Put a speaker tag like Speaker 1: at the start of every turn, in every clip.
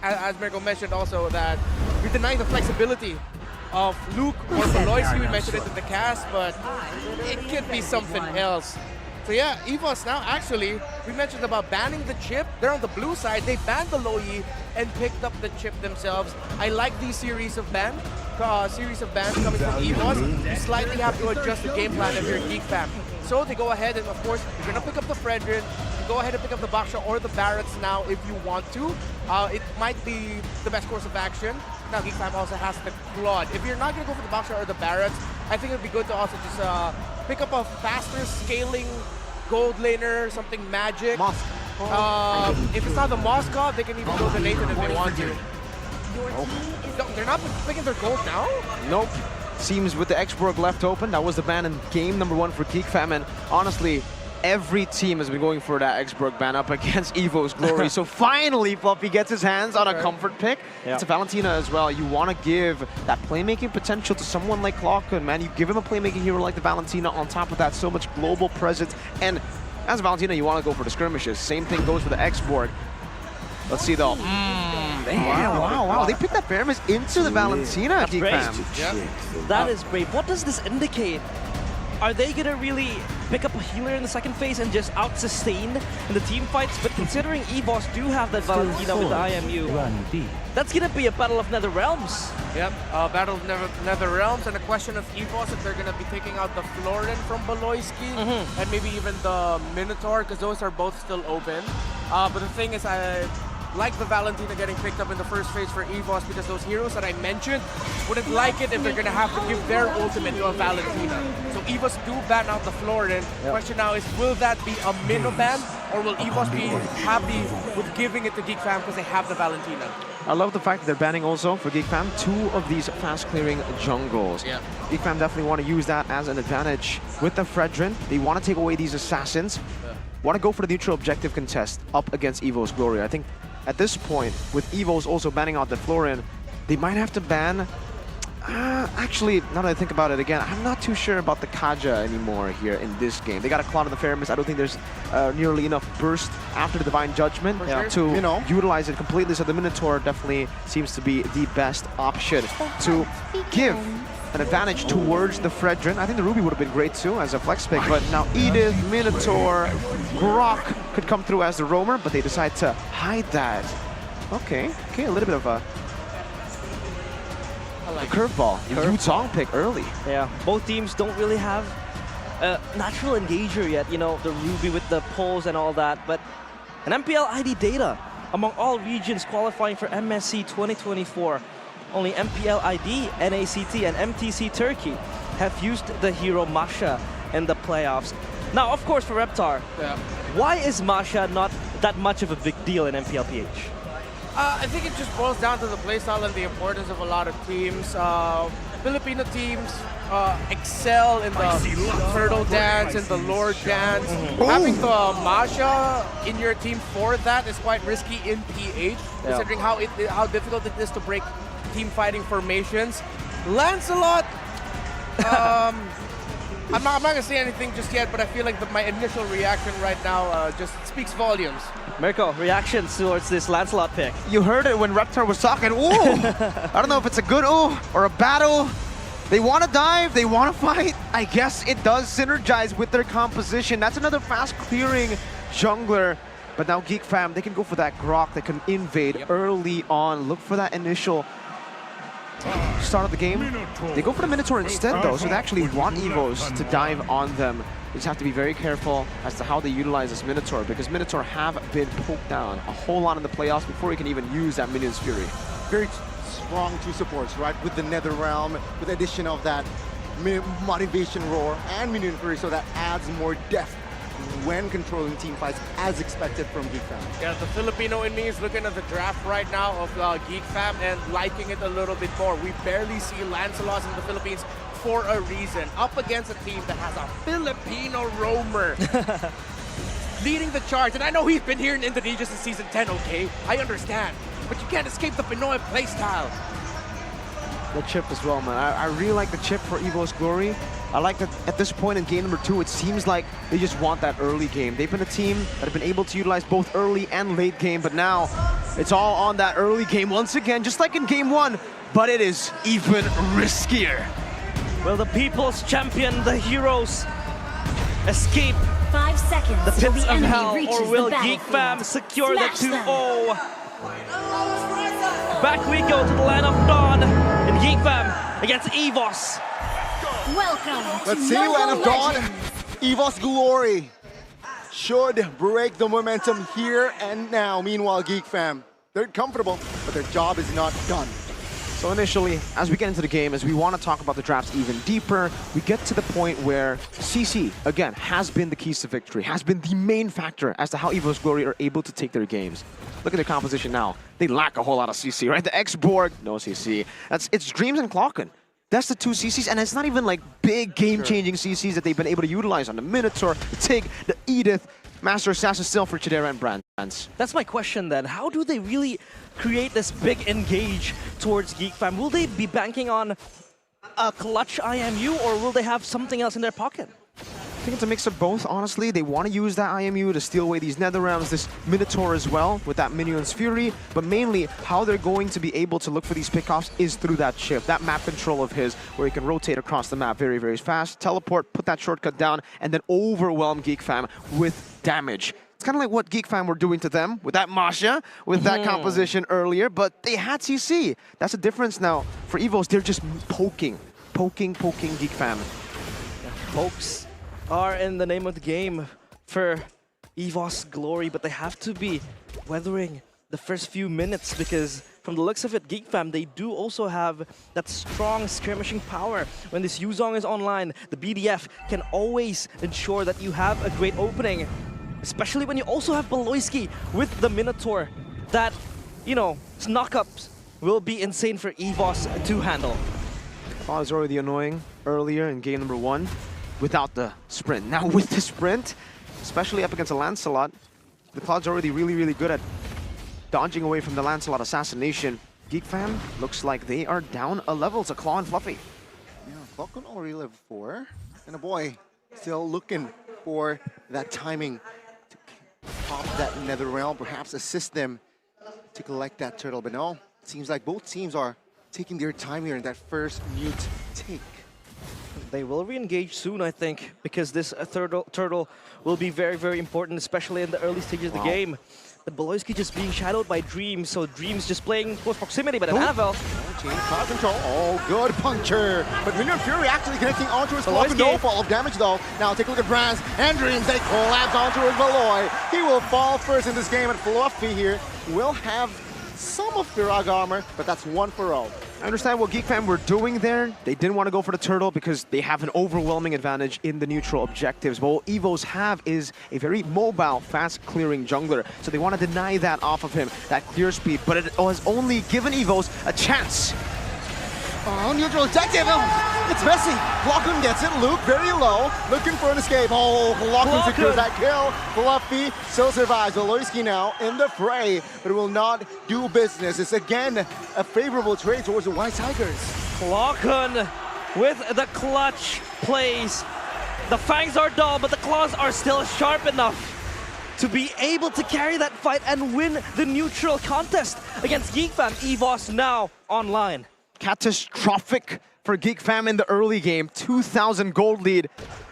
Speaker 1: as Mirko mentioned also, that we deny the flexibility of Luke or Beloyski. We mentioned it in the cast, but it could be something else. So yeah, Evos now actually, we mentioned about banning the chip. They're on the blue side. They banned the Loyi and picked up the chip themselves. I like these series of bans coming from Evos. You slightly have to adjust the game plan if you're Geek fam. So they go ahead and of course, you're gonna pick up the Fredrin. Go ahead and pick up the Baksha or the Barracks now if you want to. It might be the best course of action. Now Geek fam also has the Claude. If you're not gonna go for the Baksha or the Barracks, I think it'd be good to also just pick up a faster scaling gold laner, something magic. If it's not the Moskov, they can even go to Nathan if they want to. They're not picking their gold now?
Speaker 2: Nope. Seems with the Xborg left open, that was the ban in game number 1 for Geek Fam, and honestly, every team has been going for that Xborg ban up against Evo's Glory. So finally, Fluffy gets his hands on a comfort pick. Yeah. It's a Valentina as well. You want to give that playmaking potential to someone like Clockun, man. You give him a playmaking hero like the Valentina. On top of that, so much global presence. And as Valentina, you want to go for the skirmishes. Same thing goes for the Xborg. Let's see though. Wow. They picked that Paramis into the Valentina, Geek Fam.
Speaker 3: That is brave. What does this indicate? Are they gonna really pick up a healer in the second phase and just out-sustain in the team fights? But considering Evos do have that Valentina with the IMU, that's gonna be a battle of Nether Realms.
Speaker 1: Yep, battle of Nether Realms, and a question of Evos if they're gonna be taking out the Florin from Beloyski and maybe even the Minotaur, because those are both still open. But the thing is, I like the Valentina getting picked up in the first phase for Evos because those heroes that I mentioned wouldn't like it if they're gonna have to give their ultimate to a Valentina. So Evos do ban out the Florin. Question now is, will that be a Mino ban, or will Evos be happy with giving it to Geek Fam because they have the Valentina?
Speaker 2: I love the fact that they're banning also for Geek Fam 2 of these fast-clearing jungles.
Speaker 1: Yeah.
Speaker 2: Geek Fam definitely want to use that as an advantage with the Fredrin. They want to take away these assassins. Want to go for the neutral objective contest up against Evo's Glory. I think at this point, with Evos also banning out the Florin, they might have to ban... actually, now that I think about it again, I'm not too sure about the Kaja anymore here in this game. They got a Cloud of the Feramis. I don't think there's nearly enough burst after the Divine Judgment to utilize it completely. So the Minotaur definitely seems to be the best option to give an advantage towards the Fredrin. I think the Ruby would have been great too as a flex pick, but now Edith, Minotaur, Grok could come through as the roamer, but they decide to hide that. Okay, a little bit of a curveball. Yutong pick early.
Speaker 3: Yeah, both teams don't really have a natural engager yet, you know, the Ruby with the pulls and all that, but an MPL ID data among all regions qualifying for MSC 2024. Only MPL ID, NACT, and MTC Turkey have used the hero Masha in the playoffs. Now, of course, for Reptar, why is Masha not that much of a big deal in MPLPH?
Speaker 1: I think it just boils down to the playstyle and the importance of a lot of teams. Filipino teams excel in the Turtle Dance and the Lord Dance. Having the Masha in your team for that is quite risky in PH, considering how difficult it is to break team fighting formations. Lancelot, I'm not gonna say anything just yet, but I feel like my initial reaction right now just speaks volumes.
Speaker 3: Mirko, reactions towards this Lancelot pick?
Speaker 2: You heard it when Reptar was talking. Ooh! I don't know if it's a good ooh or a bad ooh. They want to dive, they want to fight. I guess it does synergize with their composition. That's another fast-clearing jungler. But now Geek Fam, they can go for that Grok that can invade early on. Look for that initial start of the game. They go for the Minotaur instead though, so they actually want Evos to dive on them. They just have to be very careful as to how they utilize this Minotaur, because Minotaur have been poked down a whole lot in the playoffs before he can even use that Minion's Fury.
Speaker 4: Very strong two supports, right? With the Nether Realm, with the addition of that Motivation Roar and Minion Fury, so that adds more depth when controlling team fights as expected from Geek Fam.
Speaker 1: Yeah, the Filipino in me is looking at the draft right now of Geek Fam and liking it a little bit more. We barely see Lancelot in the Philippines for a reason. Up against a team that has a Filipino roamer leading the charge. And I know he's been here in Indonesia since Season 10, okay? I understand. But you can't escape the Pinoy playstyle.
Speaker 2: The chip as well, man. I really like the chip for Evo's Glory. I like that at this point in game number 2, it seems like they just want that early game. They've been a team that have been able to utilize both early and late game, but now It's all on that early game once again, just like in game one, but it is even riskier.
Speaker 3: Will the people's champion, the heroes, escape
Speaker 5: 5 seconds
Speaker 3: the
Speaker 5: till
Speaker 3: pits
Speaker 5: the
Speaker 3: of
Speaker 5: enemy
Speaker 3: hell,
Speaker 5: reaches
Speaker 3: or will
Speaker 5: the
Speaker 3: Geek Fam
Speaker 5: battlefield.
Speaker 3: secure the
Speaker 5: Smash them.
Speaker 3: 2-0? Back we go to the line of Dawn in Geek Fam against Evos.
Speaker 5: Welcome
Speaker 4: Let's
Speaker 5: to
Speaker 4: see, Land of Dawn.
Speaker 5: Legends.
Speaker 4: Evos Glory should break the momentum here and now. Meanwhile, Geek Fam, they're comfortable, but their job is not done.
Speaker 2: So initially, as we get into the game, as we want to talk about the drafts even deeper, we get to the point where CC, again, has been the keys to victory, has been the main factor as to how Evos Glory are able to take their games. Look at their composition now. They lack a whole lot of CC, right? The X-Borg, no CC. It's Dreams and Clocken. That's the two CCs, and it's not even like big game-changing CCs that they've been able to utilize on the Minotaur, the Tig, the Edith, Master Assassin still for Chidera and Brands.
Speaker 3: That's my question then. How do they really create this big engage towards Geek Fam? Will they be banking on a clutch IMU, or will they have something else in their pocket?
Speaker 2: I think it's a mix of both, honestly. They want to use that IMU to steal away these Netherrealms, this Minotaur as well, with that Minion's Fury, but mainly how they're going to be able to look for these pickoffs is through that shift, that map control of his, where he can rotate across the map very, very fast, teleport, put that shortcut down, and then overwhelm Geek Fam with damage. It's kind of like what Geek Fam were doing to them with that Masha, with that composition earlier, but they had CC. That's the difference now. For Evos, they're just poking Geek Fam.
Speaker 3: Pokes are in the name of the game for Evos Glory, but they have to be weathering the first few minutes because from the looks of it, Geek Fam, they do also have that strong skirmishing power. When this Yuzong is online, the BDF can always ensure that you have a great opening, especially when you also have Beloyski with the Minotaur. That, you know, knock-ups will be insane for Evos to handle.
Speaker 2: Claw is already annoying earlier in game number 1 without the sprint. Now with the sprint, especially up against a Lancelot, the Cloud's already really, really good at dodging away from the Lancelot assassination. Geek Fam looks like they are down a level to Claw and Fluffy.
Speaker 4: Yeah, Falcon already level 4, and a boy still looking for that timing to pop that Nether Realm, perhaps assist them to collect that turtle. But no, it seems like both teams are taking their time here in that first mute take.
Speaker 3: They will re-engage soon, I think, because this turtle will be very, very important, especially in the early stages of the game. The Beloyski just being shadowed by Dreams, so Dreams just playing close proximity, but an Annabelle.
Speaker 4: Change cloud control. Oh, good puncture. But Minion Fury actually connecting onto his Beloy. No fall of damage though. Now take a look at Brands and Dreams. They collapse onto his Beloy. He will fall first in this game, and Fluffy here will have some of Firag armor, but that's 1-for-0.
Speaker 2: I understand what Geek Fam were doing there. They didn't want to go for the turtle because they have an overwhelming advantage in the neutral objectives. But what Evos have is a very mobile, fast-clearing jungler. So they want to deny that off of him, that clear speed. But it has only given Evos a chance.
Speaker 4: Oh, neutral objective. Oh, it's messy. Clocken gets it. Luke very low, looking for an escape. Oh, Clocken secures that kill. Fluffy still survives. Beloyski now in the fray, but will not do business. It's again a favorable trade towards the White Tigers.
Speaker 3: Clocken with the clutch plays. The fangs are dull, but the claws are still sharp enough to be able to carry that fight and win the neutral contest against Geek Fam. Evos now online.
Speaker 2: Catastrophic for Geek Fam in the early game. 2,000 gold lead.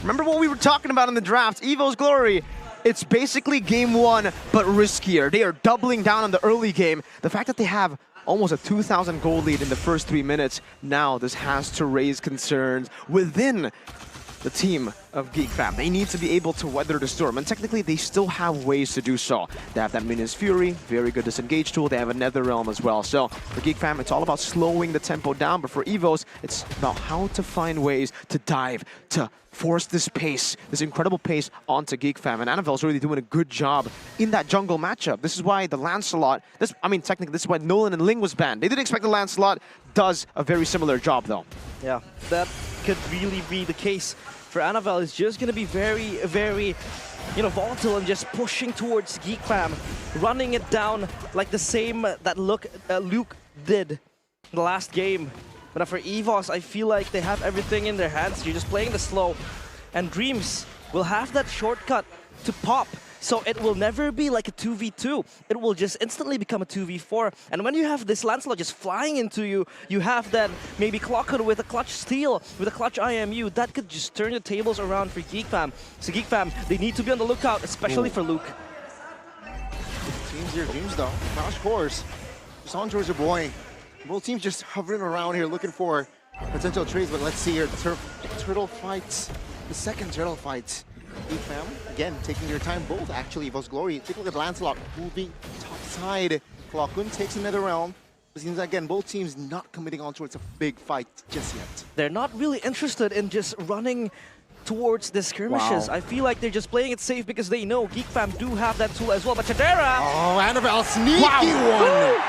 Speaker 2: Remember what we were talking about in the draft, Evos Glory. It's basically game 1, but riskier. They are doubling down on the early game. The fact that they have almost a 2,000 gold lead in the first 3 minutes, now this has to raise concerns within the team of Geek Fam. They need to be able to weather the storm, and technically they still have ways to do so. They have that Minion's Fury, very good disengage tool. They have a Netherrealm as well. So for Geek Fam, it's all about slowing the tempo down, but for Evos, it's about how to find ways to dive, to force this pace, this incredible pace onto Geek Fam. And Annabelle's really doing a good job in that jungle matchup. This is why the Lancelot, technically this is why Nolan and Ling was banned. They didn't expect the Lancelot, does a very similar job though.
Speaker 3: Yeah, that could really be the case. For Annabelle, is just going to be very, very, volatile and just pushing towards Geek Fam, running it down like the same that Luke did in the last game. But for Evos, I feel like they have everything in their hands. You're just playing the slow, and Dreams will have that shortcut to pop So it will never be like a 2v2. It will just instantly become a 2v4. And when you have this Lancelot just flying into you, you have then maybe Clocker with a clutch steal, with a clutch IMU. That could just turn the tables around for Geek Fam. So Geek Fam, they need to be on the lookout, especially for Luke.
Speaker 4: Teams your dreams though. Crash course. Just on towards your boy. Both teams just hovering around here looking for potential trades, but let's see here. The turtle fights. The second turtle fight. Geek Fam, again, taking their time. Both actually, Evos Glory. Take a look at Lancelot moving top side. Klokun takes another round. It seems again, both teams not committing on towards a big fight just yet.
Speaker 3: They're not really interested in just running towards the skirmishes.
Speaker 4: Wow.
Speaker 3: I feel like they're just playing it safe because they know Geek Fam do have that tool as well. But Chadera!
Speaker 4: Oh, Annabelle, sneaky one!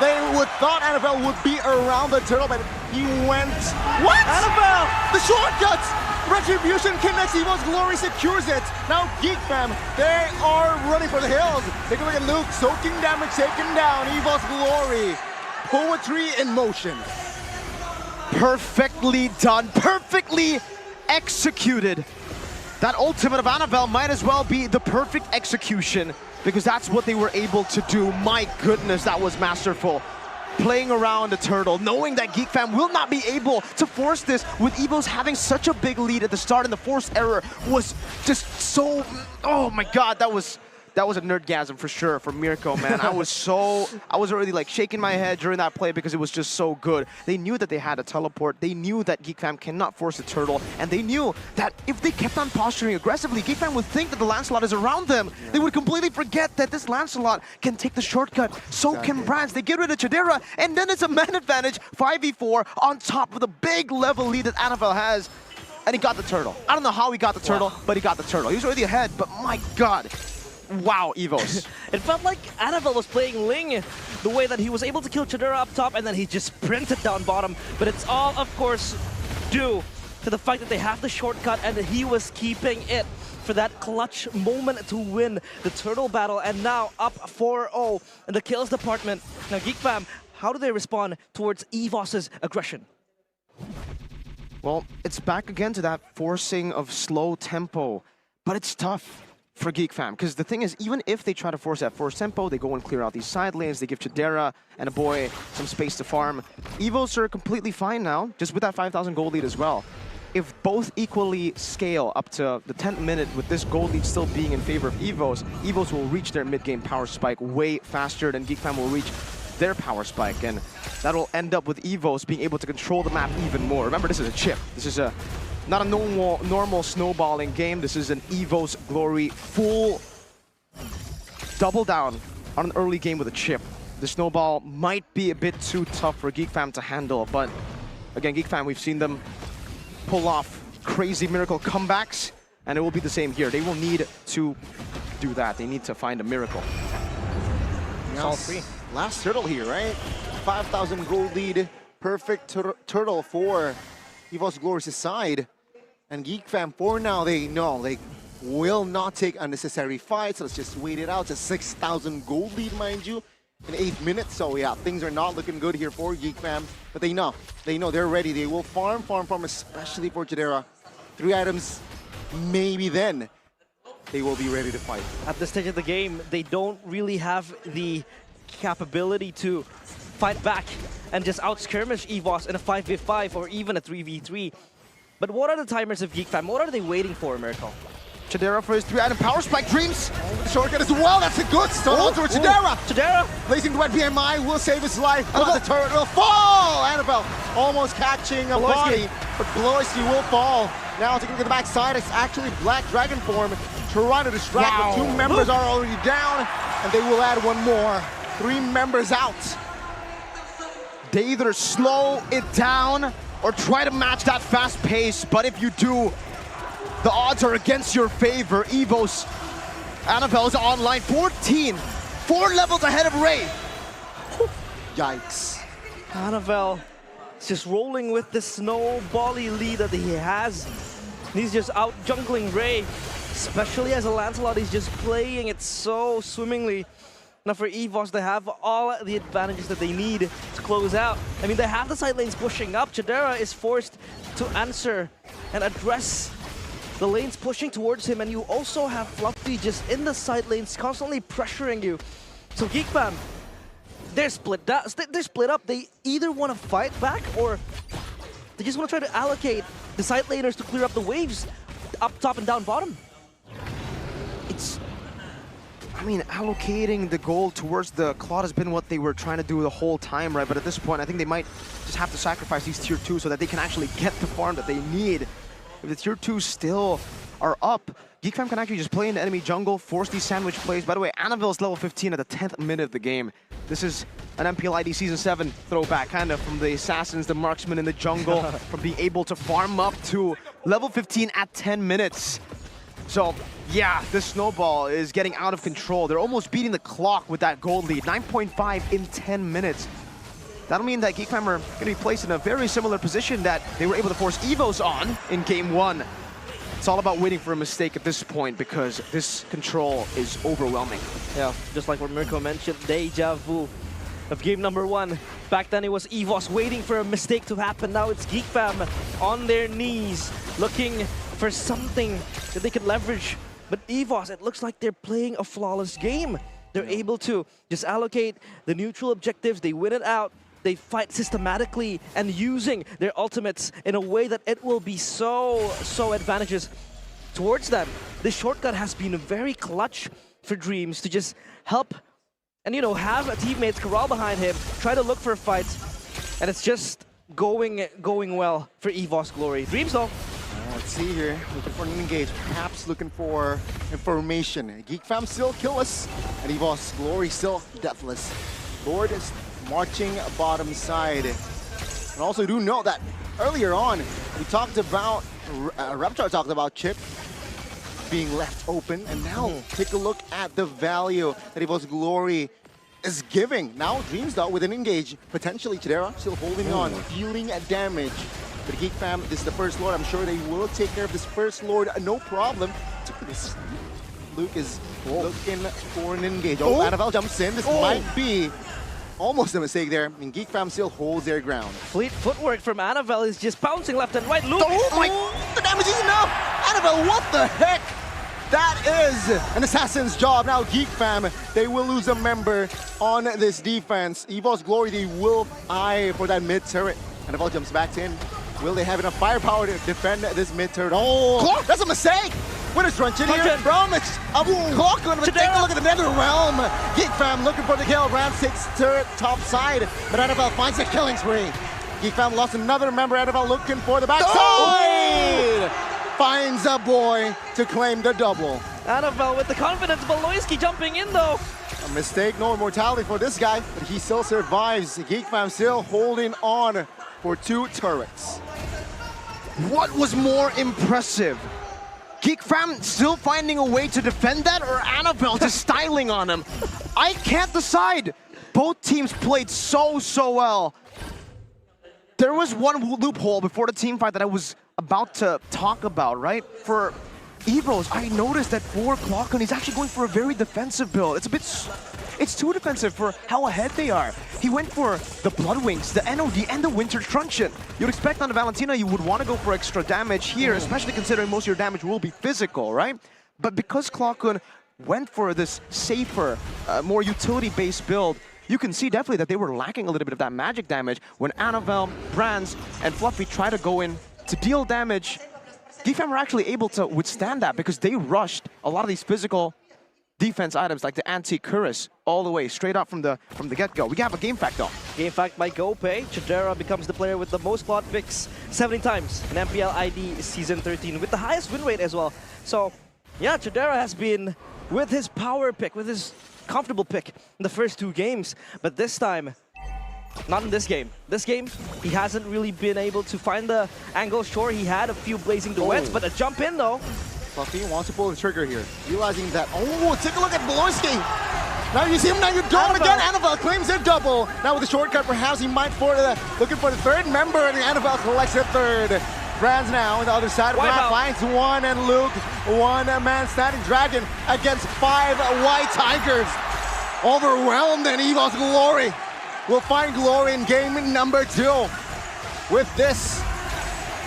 Speaker 4: They would thought Annabelle would be around the turtle, but he went... What?
Speaker 3: Annabelle!
Speaker 4: The shortcuts! Retribution connects, Evos Glory secures it. Now Geek Fam, they are running for the hills. Take a look at Luke, soaking damage, taken down. Evos Glory, poetry in motion.
Speaker 2: Perfectly done, perfectly executed. That ultimate of Annabelle might as well be the perfect execution because that's what they were able to do. My goodness, that was masterful. Playing around the turtle, knowing that Geek Fam will not be able to force this with Evos having such a big lead at the start, and the forced error was just so... Oh my god, that was a nerdgasm for sure for Mirko, man. I was already like shaking my head during that play because it was just so good. They knew that they had a teleport. They knew that Geek Fam cannot force the turtle, and they knew that if they kept on posturing aggressively, Geek Fam would think that the Lancelot is around them. Yeah. They would completely forget that this Lancelot can take the shortcut. So can Brands. They get rid of Chadera, and then it's a man advantage 5v4 on top of the big level lead that Annabelle has. And he got the turtle. I don't know how he got the turtle, but he got the turtle. He was already ahead, but my god. Wow, Evos.
Speaker 3: It felt like Annabelle was playing Ling, the way that he was able to kill Chadera up top and then he just sprinted down bottom. But it's all, of course, due to the fact that they have the shortcut and he was keeping it for that clutch moment to win the turtle battle. And now up 4-0 in the kills department. Now, Geek Fam, how do they respond towards Evos' aggression?
Speaker 2: Well, it's back again to that forcing of slow tempo, but it's tough for Geek Fam, because the thing is, even if they try to force that forced tempo, they go and clear out these side lanes, they give Chadera and a boy some space to farm. Evos are completely fine now, just with that 5,000 gold lead as well. If both equally scale up to the 10th minute with this gold lead still being in favor of Evos, Evos will reach their mid-game power spike way faster than Geek Fam will reach their power spike, and that'll end up with Evos being able to control the map even more. Remember, this is a chip. This is not a normal snowballing game. This is an Evos Glory full double down on an early game with a chip. The snowball might be a bit too tough for Geek Fam to handle, but again, Geek Fam, we've seen them pull off crazy miracle comebacks, and it will be the same here. They will need to do that. They need to find a miracle.
Speaker 4: Yes. All three. Last turtle here, right? 5,000 gold lead. Perfect turtle for Evos Glory's side. And Geek Fam, for now, they know they will not take unnecessary fights. Let's just wait it out. It's a 6,000 gold lead, mind you, in 8 minutes. So yeah, things are not looking good here for Geek Fam. But they know they're ready. They will farm, especially for Chadera. 3 items, maybe then they will be ready to fight.
Speaker 3: At this stage of the game, they don't really have the capability to fight back and just out-skirmish Evos in a 5v5 or even a 3v3. But what are the timers of Geek Fam? What are they waiting for, Mirko?
Speaker 2: Chadera for his 3-item power spike dreams.
Speaker 4: The shortcut as well. That's a good start onto Chadera.
Speaker 3: Chadera
Speaker 4: placing the wet BMI will save his life, but the turret will fall. Annabelle almost catching a body, but Bloisky will fall. Now taking to the backside, it's actually Black Dragon form trying to distract. Wow. But 2 members are already down, and they will add 1 more. 3 members out.
Speaker 2: They either slow it down or try to match that fast pace, but if you do, the odds are against your favor. Evos, Annabelle is online, 14, 4 levels ahead of Ray.
Speaker 4: Yikes.
Speaker 3: Annabelle is just rolling with the snowbally lead that he has. He's just out jungling Ray, especially as a Lancelot. He's just playing it so swimmingly. Now for Evos, they have all the advantages that they need to close out. I mean, they have the side lanes pushing up. Chadera is forced to answer and address the lanes pushing towards him, and you also have Fluffy just in the side lanes constantly pressuring you. So Geek Fam, they're split up. They either want to fight back or they just want to try to allocate the side laners to clear up the waves up top and down bottom.
Speaker 2: I mean, allocating the gold towards the Claude has been what they were trying to do the whole time, right? But at this point, I think they might just have to sacrifice these tier 2 so that they can actually get the farm that they need. If the tier 2 still are up, Geek Fam can actually just play in the enemy jungle, force these sandwich plays. By the way, Annabelle is level 15 at the 10th minute of the game. This is an MPL ID Season 7 throwback, kind of, from the assassins, the marksmen in the jungle, from being able to farm up to level 15 at 10 minutes. So, yeah, this snowball is getting out of control. They're almost beating the clock with that gold lead, 9.5 in 10 minutes. That'll mean that Geek Fam are going to be placed in a very similar position that they were able to force Evos on in Game 1. It's all about waiting for a mistake at this point because this control is overwhelming.
Speaker 3: Yeah, just like what Mirko mentioned, deja vu of game number 1. Back then it was Evos waiting for a mistake to happen. Now it's Geek Fam on their knees looking for something that they could leverage. But Evos, it looks like they're playing a flawless game. They're able to just allocate the neutral objectives, they win it out, they fight systematically and using their ultimates in a way that it will be so advantageous towards them. This shortcut has been very clutch for Dreams to just help and, you know, have a teammates corral behind him, try to look for a fight, and it's just going well for Evos Glory. Dreams though.
Speaker 4: Let's see here, looking for an engage, perhaps looking for information. Geek Fam still killless, and Evos Glory still deathless. Lord is marching bottom side. And also do know that earlier on, we talked about, Reptar talked about Chip being left open, and now take a look at the value that Evos Glory is giving. Now Dreams though with an engage, potentially Chidera still holding on, dealing damage. But Geek Fam, this is the first Lord. I'm sure they will take care of this first Lord, no problem. Luke is looking for an engage. Oh, Annabelle jumps in. This might be almost a mistake there. And Geek Fam still holds their ground.
Speaker 3: Fleet footwork from Annabelle is just bouncing left and right. Luke!
Speaker 4: Oh my, the damage is enough! Annabelle, what the heck? That is an assassin's job. Now Geek Fam, they will lose a member on this defense. Evos Glory, they will eye for that mid turret. Annabelle jumps back in. Will they have enough firepower to defend this mid turret? Oh, Clock, that's a mistake! Winner's Crunch in here from Clock. Take a look at the Nether Realm. Geek Fam looking for the kill. Round 6 turret top side, but Annabelle finds a killing spree. Geek Fam lost another member. Annabelle looking for the backside. Finds a boy to claim the double.
Speaker 3: Annabelle with the confidence. Baloyski jumping in though.
Speaker 4: A mistake, no immortality for this guy, but he still survives. Geek Fam still holding on for 2 turrets.
Speaker 2: What was more impressive? Geek Fam still finding a way to defend that, or Annabelle just styling on him? I can't decide. Both teams played so well. There was one loophole before the team fight that I was about to talk about, right? For Evos, I noticed that for Clockon, he's actually going for a very defensive build. It's too defensive for how ahead they are. He went for the Bloodwings, the NOD, and the Winter Truncheon. You'd expect on the Valentina you would want to go for extra damage here, especially considering most of your damage will be physical, right? But because Clockon went for this safer, more utility-based build, you can see definitely that they were lacking a little bit of that magic damage. When Annabelle, Brands, and Fluffy try to go in to deal damage, Geek Fam were actually able to withstand that because they rushed a lot of these physical defense items like the anti-Cuirass all the way straight up from the get-go. We have a game fact though.
Speaker 3: Game fact by GoPay. Chidera becomes the player with the most Claude picks 70 times in MPL ID Season 13 with the highest win rate as well. So yeah, Chidera has been with his power pick, with his comfortable pick in the first 2 games, but this time, not in this game. This game, he hasn't really been able to find the angle. Sure, he had a few blazing duets, but a jump in though.
Speaker 4: Fluffy wants to pull the trigger here, realizing that, oh, take a look at Baloyski. Now you see him, now you don't again. Annabelle claims their double. Now with the shortcut, perhaps he might looking for the 3rd member, and Annabelle collects the 3rd. Brands now on the other side. Brand finds one, and Luke, one man standing dragon against 5 white tigers. Overwhelmed, and Evos Glory will find glory in game number 2. With this,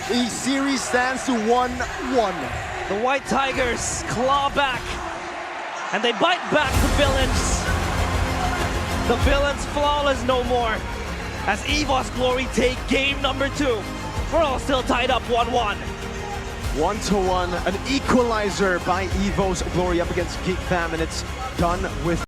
Speaker 4: the series stands to 1-1.
Speaker 3: The White Tigers claw back, and they bite back the villains. The villains flawless no more, as Evos Glory take game number 2. We're all still tied up 1-1.
Speaker 2: 1-1, an equalizer by Evos Glory up against Geek Fam, and it's done with